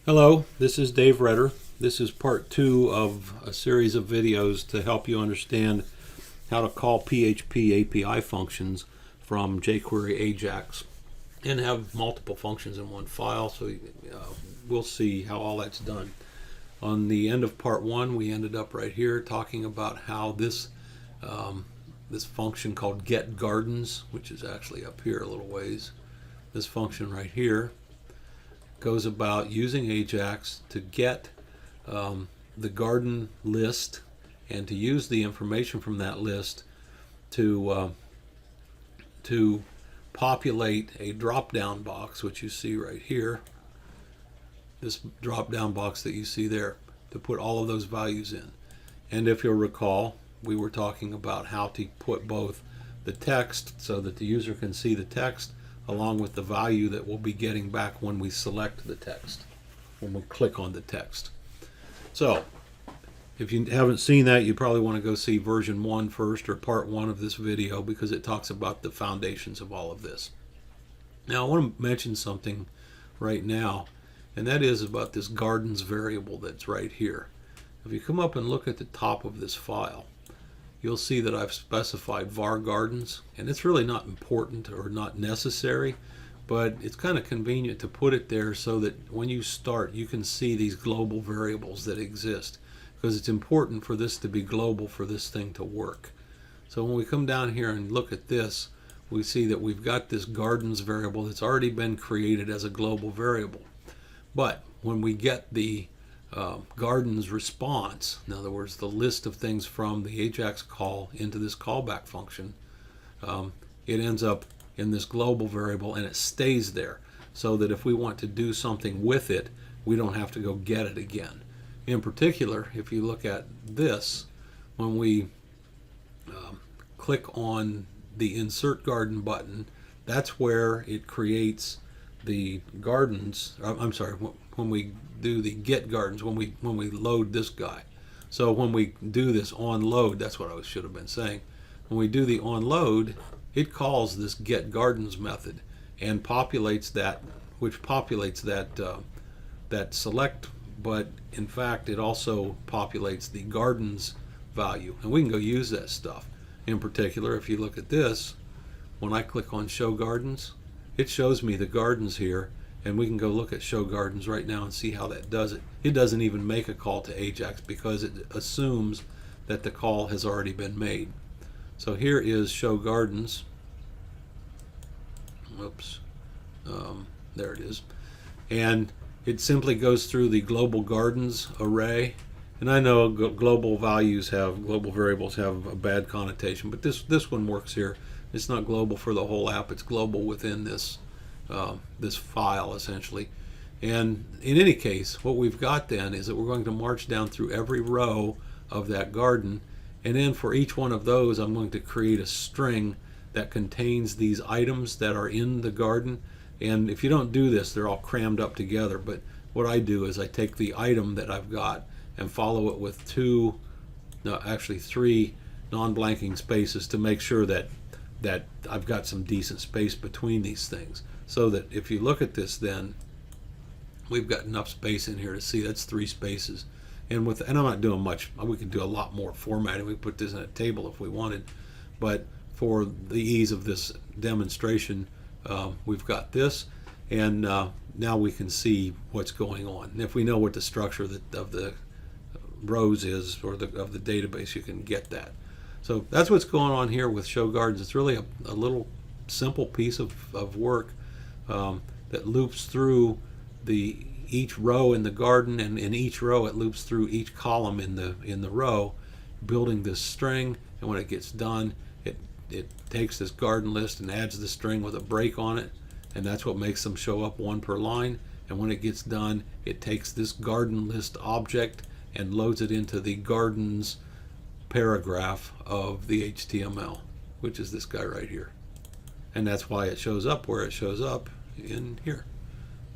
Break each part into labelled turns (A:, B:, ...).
A: Hello, this is Dave Redder. This is part 2 of a series of videos to help you understand how to call PHP API functions from jQuery Ajax and have multiple functions in one file. So we'll see how all that's done. On the end of part 1, we ended up right here talking about how this function called getGardens, which is actually up here a little ways, this function right here goes about using Ajax to get the garden list and to use the information from that list to populate a drop-down box, which you see right here. This drop-down box that you see there, to put all of those values in. And if you'll recall, we were talking about how to put both the text so that the user can see the text along with the value that we'll be getting back when we select the text, when we click on the text. So if you haven't seen that, you probably want to go see version 1 first, or part 1 of this video, because it talks about the foundations of all of this. Now I want to mention something right now, and that is about this gardens variable that's right here. If you come up and look at the top of this file, you'll see that I've specified var gardens, and it's really not important or not necessary, but it's kind of convenient to put it there so that when you start you can see these global variables that exist, because it's important for this to be global for this thing to work. So when we come down here and look at this, we see that we've got this gardens variable that's already been created as a global variable. But when we get the gardens response, in other words the list of things from the Ajax call into this callback function, it ends up in this global variable and it stays there, so that if we want to do something with it, we don't have to go get it again. In particular, if you look at this, when we click on the insert garden button, that's where it creates the gardens. I'm sorry, when we do the get gardens, when we load this guy. So when we do this on load, that's what I should have been saying. When we do the on load, it calls this get gardens method and populates that, which populates that select, but in fact it also populates the gardens value, and we can go use that stuff. In particular, if you look at this, when I click on show gardens, it shows me the gardens here, and we can go look at show gardens right now and see how that does it. It doesn't even make a call to Ajax because it assumes that the call has already been made. So here is show gardens. Oops. There it is. And it simply goes through the global gardens array. And I know global variables have a bad connotation, but this one works here. It's not global for the whole app. It's global within this this file, essentially. And in any case, what we've got then is that we're going to march down through every row of that garden, and then for each one of those I'm going to create a string that contains these items that are in the garden. And if you don't do this, they're all crammed up together, but what I do is I take the item that I've got and follow it with three non-blanking spaces to make sure that I've got some decent space between these things, so that if you look at this, then we've got enough space in here to see that's 3 spaces. And I'm not doing much. We could do a lot more formatting. We could put this in a table if we wanted, but for the ease of this demonstration, we've got this, and now we can see what's going on. And if we know what the structure of the rows is, or of the database, you can get that. So that's what's going on here with show gardens. It's really a little simple piece of work that loops through each row in the garden, and in each row it loops through each column in the row, building this string. And when it gets done, it takes this garden list and adds the string with a break on it, and that's what makes them show up 1 per line. And when it gets done, it takes this garden list object and loads it into the gardens paragraph of the HTML, which is this guy right here. And that's why it shows up where it shows up in here.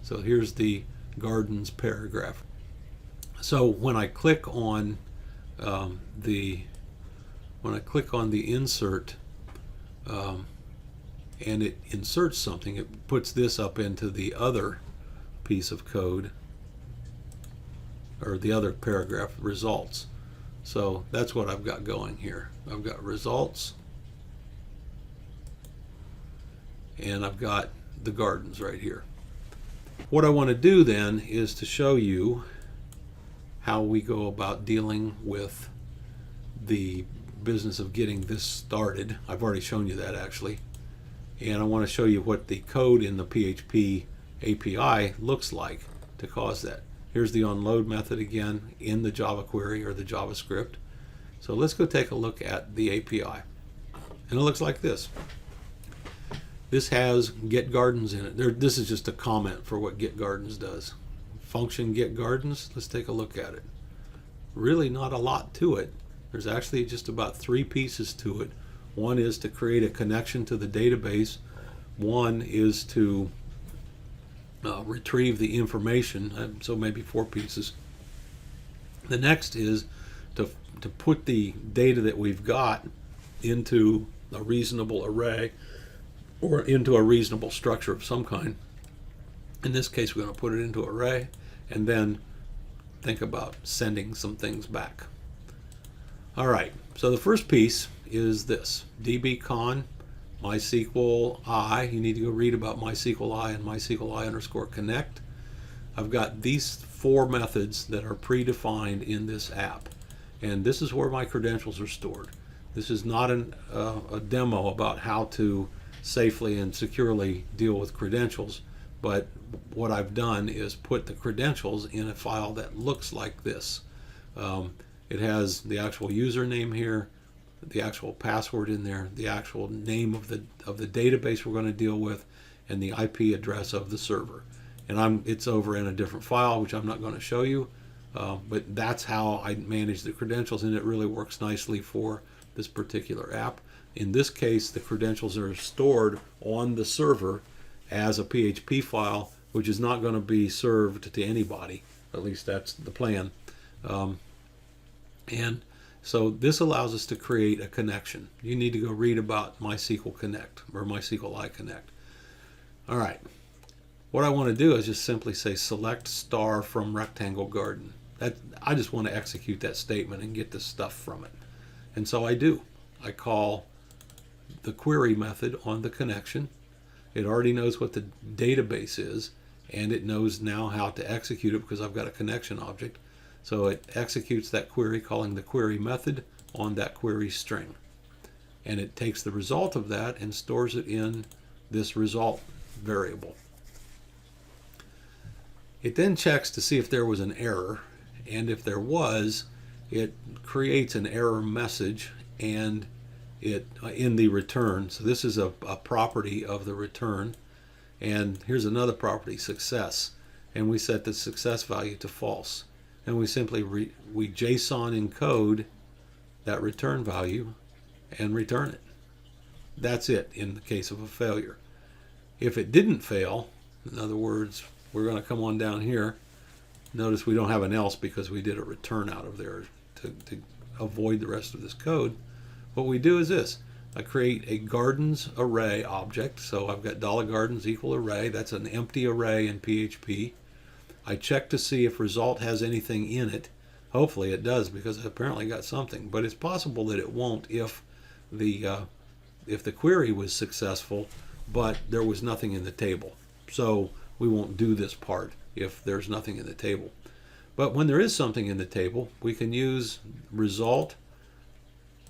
A: So here's the gardens paragraph. So when I click on the insert, and it inserts something, it puts this up into the other piece of code. or the other paragraph, results. So that's what I've got going here. I've got results, and I've got the gardens right here. What I want to do then is to show you how we go about dealing with the business of getting this started. I've already shown you that actually. And I want to show you what the code in the PHP API looks like to cause that. Here's the onload method again in the Java query or the JavaScript. So let's go take a look at the API. And it looks like this. This has get gardens in it. This is just a comment for what get gardens does. Function get gardens, let's take a look at it. Really not a lot to it. There's actually just about 3 pieces to it. One is to create a connection to the database. One is to retrieve the information, so maybe 4 pieces. The next is to put the data that we've got into a reasonable array or into a reasonable structure of some kind. In this case, we're going to put it into array and then think about sending some things back. All right, so the first piece is this, dbcon MySQL I. You need to go read about MySQL I and MySQL I_connect. I've got these 4 methods that are predefined in this app. And this is where my credentials are stored. This is not a demo about how to safely and securely deal with credentials, but what I've done is put the credentials in a file that looks like this. It has the actual username here, the actual password in there, the actual name of the database we're going to deal with, and the IP address of the server. And it's over in a different file, which I'm not going to show you, but that's how I manage the credentials, and it really works nicely for this particular app. In this case, the credentials are stored on the server as a PHP file, which is not going to be served to anybody. At least that's the plan. And so this allows us to create a connection. You need to go read about MySQL Connect or MySQL I Connect. All right. What I want to do is just simply say select star from rectangle garden. I just want to execute that statement and get the stuff from it. And so I do. I call the query method on the connection. It already knows what the database is, and it knows now how to execute it because I've got a connection object. So it executes that query calling the query method on that query string. And it takes the result of that and stores it in this result variable. It then checks to see if there was an error, and if there was, it creates an error message and it in the return. So this is a property of the return, and here's another property, success, and we set the success value to false, and we simply we JSON encode that return value and return it. That's it in the case of a failure. If it didn't fail, in other words, we're going to come on down here. Notice we don't have an else because we did a return out of there to avoid the rest of this code. What we do is this. I create a gardens array object. So I've got $gardens equal array. That's an empty array in PHP. I check to see if result has anything in it. Hopefully it does because it apparently got something. But it's possible that it won't if the query was successful, but there was nothing in the table. So we won't do this part if there's nothing in the table. But when there is something in the table, we can use result,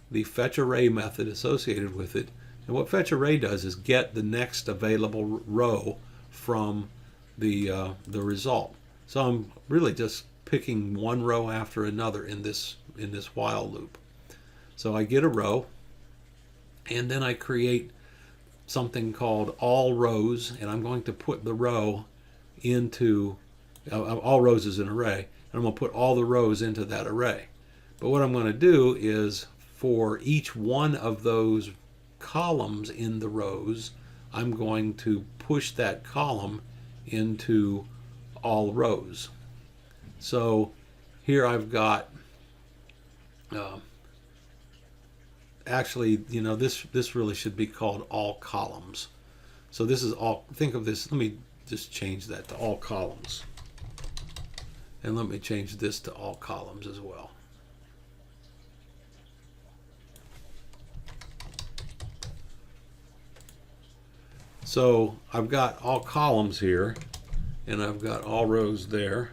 A: the fetch array method associated with it. And what fetch array does is get the next available row from the result. So I'm really just picking one row after another in this while loop. So I get a row, and then I create something called all rows, and I'm going to put the row into all rows is an array, and I'm going to put all the rows into that array. But what I'm going to do is for each one of those columns in the rows, I'm going to push that column into all rows. So here I've got actually, this really should be called all columns. So this is all, think of this, let me just change that to all columns. And let me change this to all columns as well. So I've got all columns here, and I've got all rows there.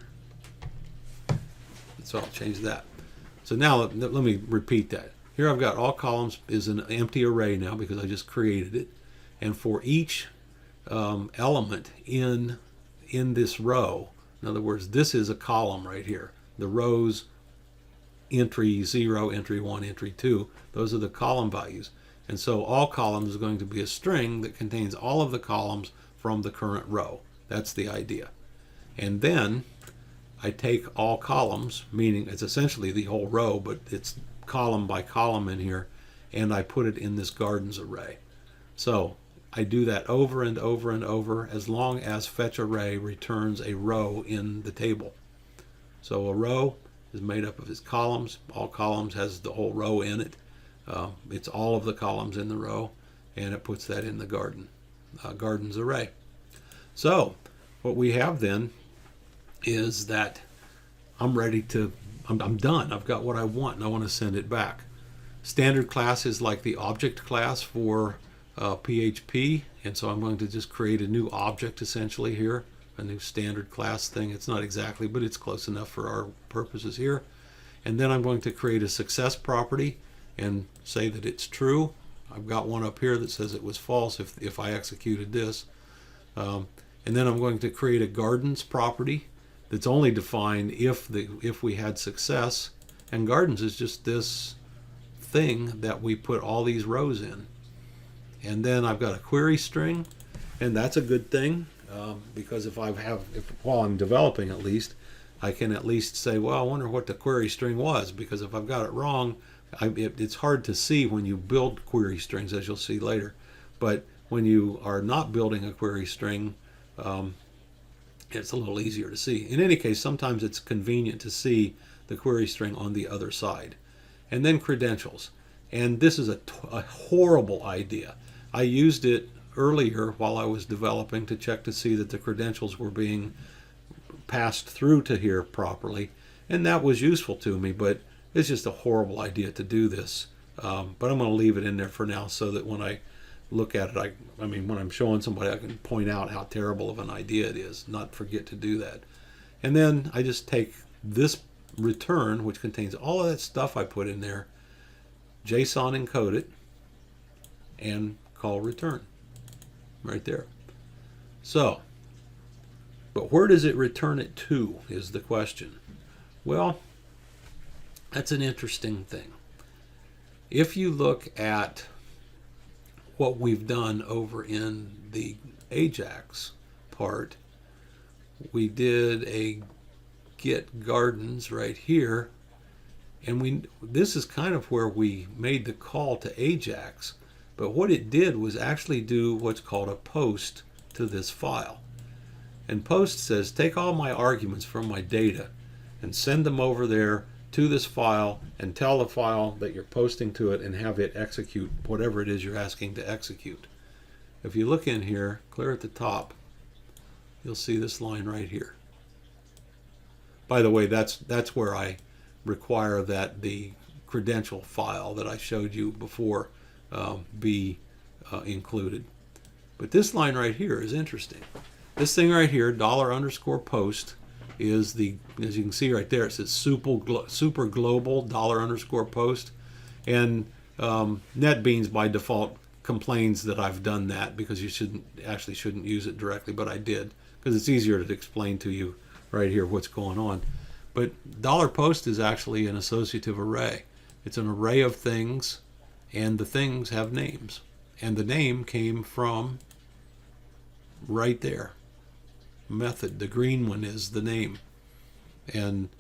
A: So I'll change that. So now let me repeat that. Here I've got all columns is an empty array now because I just created it. And for each element in this row, in other words, this is a column right here. The rows entry 0, entry 1, entry 2, those are the column values. And so all columns is going to be a string that contains all of the columns from the current row. That's the idea. And then I take all columns, meaning it's essentially the whole row, but it's column by column in here, and I put it in this gardens array. So I do that over and over and over as long as fetch array returns a row in the table. So a row is made up of its columns. All columns has the whole row in it. It's all of the columns in the row, and it puts that in the gardens array. So what we have then is that I'm ready to, I'm done. I've got what I want, and I want to send it back. Standard class is like the object class for PHP, and so I'm going to just create a new object essentially here, a new standard class thing. It's not exactly, but it's close enough for our purposes here. And then I'm going to create a success property and say that it's true. I've got one up here that says it was false if I executed this. And then I'm going to create a gardens property that's only defined if we had success. And gardens is just this thing that we put all these rows in. And then I've got a query string, and that's a good thing because while I'm developing at least, I can at least say, well, I wonder what the query string was, because if I've got it wrong, it's hard to see when you build query strings, as you'll see later. But when you are not building a query string, it's a little easier to see. In any case, sometimes it's convenient to see the query string on the other side. And then credentials. And this is a horrible idea. I used it earlier while I was developing to check to see that the credentials were being passed through to here properly. And that was useful to me, but it's just a horrible idea to do this. But I'm going to leave it in there for now so that when I look at it, I mean, when I'm showing somebody, I can point out how terrible of an idea it is, not forget to do that. And then I just take this return, which contains all of that stuff I put in there, JSON encode it, and call return right there. So, but where does it return it to is the question. Well, that's an interesting thing. If you look at what we've done over in the Ajax part, we did a get gardens right here, and this is kind of where we made the call to Ajax, but what it did was actually do what's called a post to this file. And post says, take all my arguments from my data and send them over there to this file, and tell the file that you're posting to it and have it execute whatever it is you're asking to execute. If you look in here, clear at the top, you'll see this line right here. By the way, that's where I require that the credential file that I showed you before be included. But this line right here is interesting. This thing right here, $_post, is the, as you can see right there, it says super global $_post, and NetBeans by default complains that I've done that because you shouldn't use it directly, but I did because it's easier to explain to you right here what's going on. But $post is actually an associative array. It's an array of things, and the things have names, and the name came from right there. Method. The green one is the name, and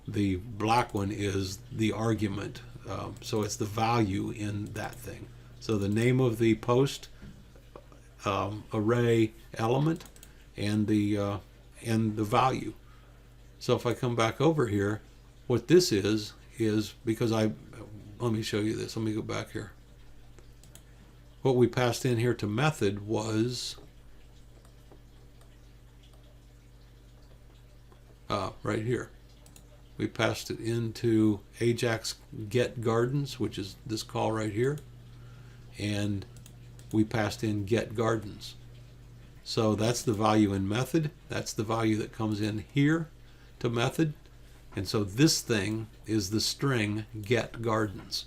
A: the black one is the argument. So it's the value in that thing. So the name of the post array element and the value. So if I come back over here, what this is because let me show you this. Let me go back here. What we passed in here to method was right here. We passed it into ajax get gardens, which is this call right here, and we passed in get gardens. So that's the value in method. That's the value that comes in here to method. And so this thing is the string get gardens.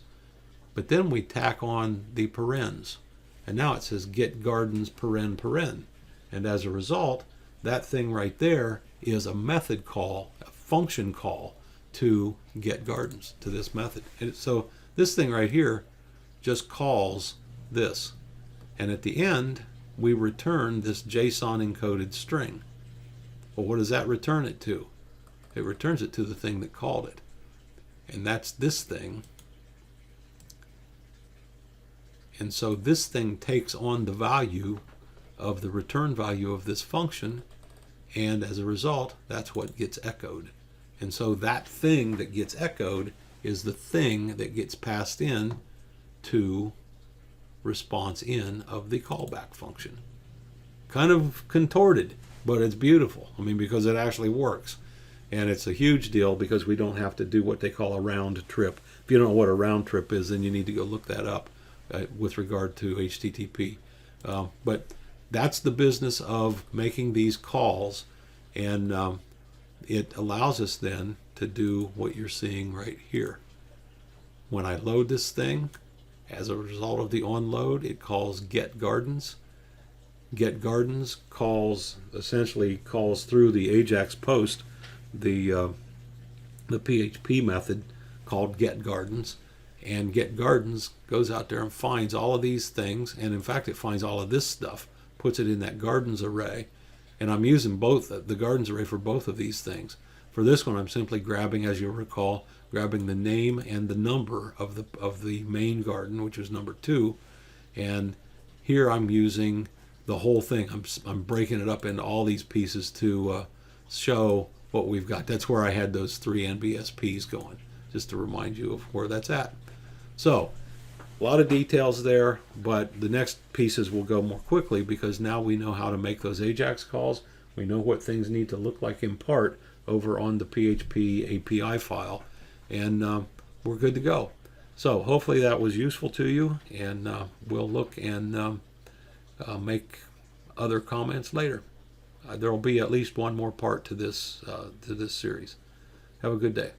A: But then we tack on the parens. And now it says get gardens paren paren. And as a result, that thing right there is a method call, a function call to get gardens, to this method. And so this thing right here just calls this. And at the end, we return this JSON encoded string. Well, what does that return it to? It returns it to the thing that called it. And that's this thing. And so this thing takes on the value of the return value of this function, and as a result, that's what gets echoed. And so that thing that gets echoed is the thing that gets passed in to response in of the callback function. Kind of contorted, but it's beautiful. I mean, because it actually works. And it's a huge deal because we don't have to do what they call a round trip. If you don't know what a round trip is, then you need to go look that up with regard to HTTP. But that's the business of making these calls, and it allows us then to do what you're seeing right here. When I load this thing, as a result of the onload, it calls get gardens. Get gardens essentially calls through the Ajax post the PHP method called get gardens, and get gardens goes out there and finds all of these things, and in fact it finds all of this stuff, puts it in that gardens array, and I'm using both the gardens array for both of these things. For this one, I'm simply grabbing, as you'll recall, grabbing the name and the number of the main garden, which is number 2, and here I'm using the whole thing. I'm breaking it up into all these pieces to show what we've got. That's where I had those 3 NBSPs going, just to remind you of where that's at. So, a lot of details there, but the next pieces will go more quickly because now we know how to make those Ajax calls. We know what things need to look like in part over on the PHP API file, and we're good to go. So hopefully that was useful to you, and we'll look and make other comments later. There will be at least one more part to this series. Have a good day.